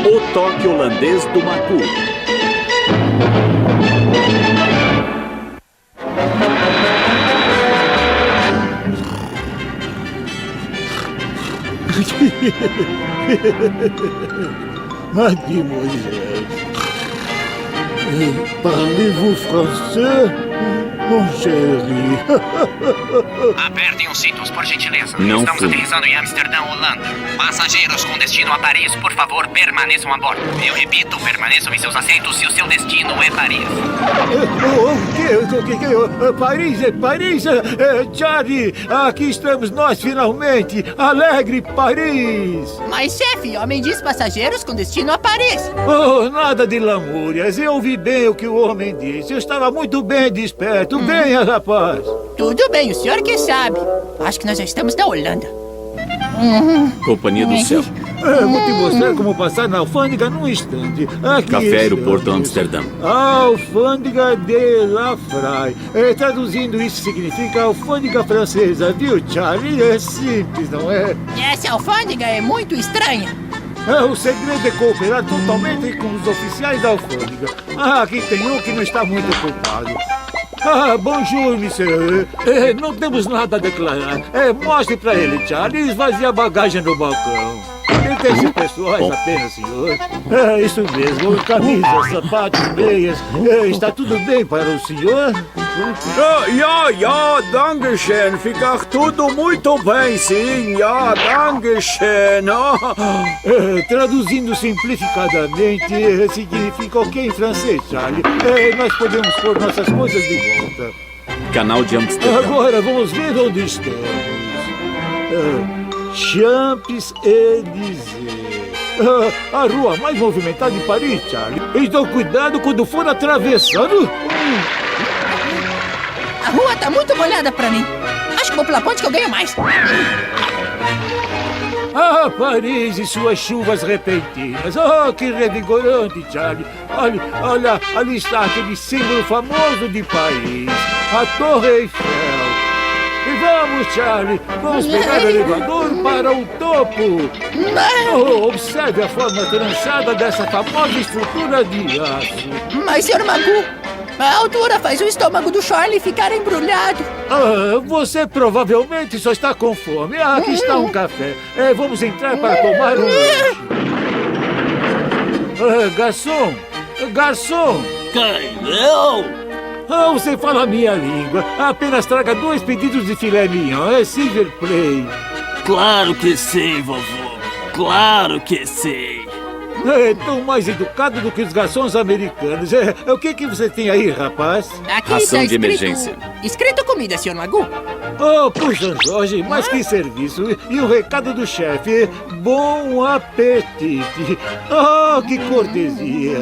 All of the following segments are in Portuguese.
O toque holandês do Magoo. Mademoiselle, parlez-vous français, mon chéri? Apertem os cintos, por gentileza. Não Estamos fume. aterrissando em Amsterdã, Holanda. Passageiros com destino a Paris, por favor, permaneçam a bordo. Eu repito, permaneçam em seus assentos se o seu destino é Paris. Paris, Paris, Charlie, aqui estamos nós finalmente, alegre Paris. Mas, chefe, homem diz passageiros com destino a Paris. Oh, nada de lamúrias, eu ouvi bem o que o homem disse, eu estava muito bem desperto, venha rapaz. Tudo bem, o senhor que sabe. Acho que nós já estamos na Holanda. Companhia do Céu. Vou te mostrar como passar na alfândega num instante. Aqui Café estamos. Aeroporto Amsterdã. Alfândega de La Fraille. Traduzindo, isso significa alfândega francesa, viu, Charlie? É simples, não é? Essa alfândega é muito estranha. O segredo é cooperar totalmente com os oficiais da alfândega. Aqui tem um que não está muito ocupado. Bonjour, monsieur. Não temos nada a declarar. Mostre para ele, Charlie, e esvazie a bagagem no balcão. Itens pessoais apenas, senhor. Isso mesmo. Camisa, sapatos, meias. Está tudo bem para o senhor? Ja, dankeschön. Fica tudo muito bem, sim. Ja, dankeschön. Traduzindo simplificadamente, significa ok em francês, Charlie. Nós podemos pôr nossas coisas de volta. Canal de Amsterdã. Agora vamos ver onde estamos. Champs-Élysées. A rua mais movimentada de Paris, Charlie. Então cuidado quando for atravessando. A rua tá muito molhada pra mim. Acho que vou pela ponte que eu ganho mais. Paris e suas chuvas repentinas. Que revigorante, Charlie. Olha, ali está aquele símbolo famoso de Paris. A Torre Eiffel. E vamos, Charlie. Vamos pegar o elevador para o topo. Observe a forma trançada dessa famosa estrutura de aço. Mas, senhor Magoo, a altura faz o estômago do Charlie ficar embrulhado. Você provavelmente só está com fome. Aqui está um café. Vamos entrar para tomar um lanche. Garçom! Garçom! Quem? Eu? Você fala a minha língua. Apenas traga 2 pedidos de filé mignon. Silver Play. Claro que sei, vovô. Claro que sei. É tão mais educado do que os garçons americanos. O que você tem aí, rapaz? Aqui Ração tá de emergência. Escrito comida, senhor Magoo. Puxa, Jorge, mas que serviço. E o recado do chefe. Bom apetite. Que cortesia.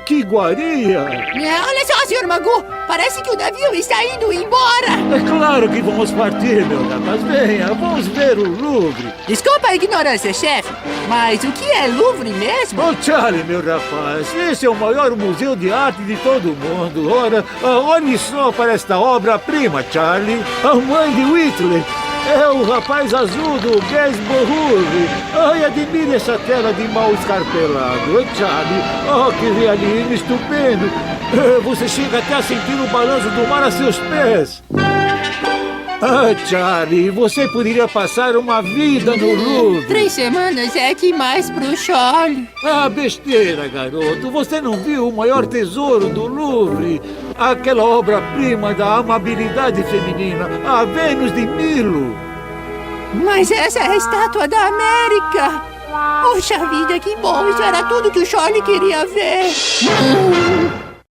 Que iguaria. Olha só, senhor Magoo. Parece que o navio está indo embora. É claro que vamos partir, meu rapaz. Venha, vamos ver o Louvre. Desculpa a ignorância, chefe. Mas o que é Louvre mesmo? Charlie, meu rapaz, esse é o maior museu de arte de todo o mundo. Ora, olhe só para esta obra-prima, Charlie. A mãe de Whitley. É o rapaz azul do Gainsborough. Admire essa tela de mal escarpelado. Charlie, que realismo estupendo. Você chega até a sentir o balanço do mar a seus pés. Charlie, você poderia passar uma vida no Louvre. 3 semanas é demais pro Charlie. Besteira, garoto. Você não viu o maior tesouro do Louvre? Aquela obra-prima da amabilidade feminina, a Vênus de Milo. Mas essa é a estátua da América. Poxa vida, que bom. Isso era tudo que o Charlie queria ver.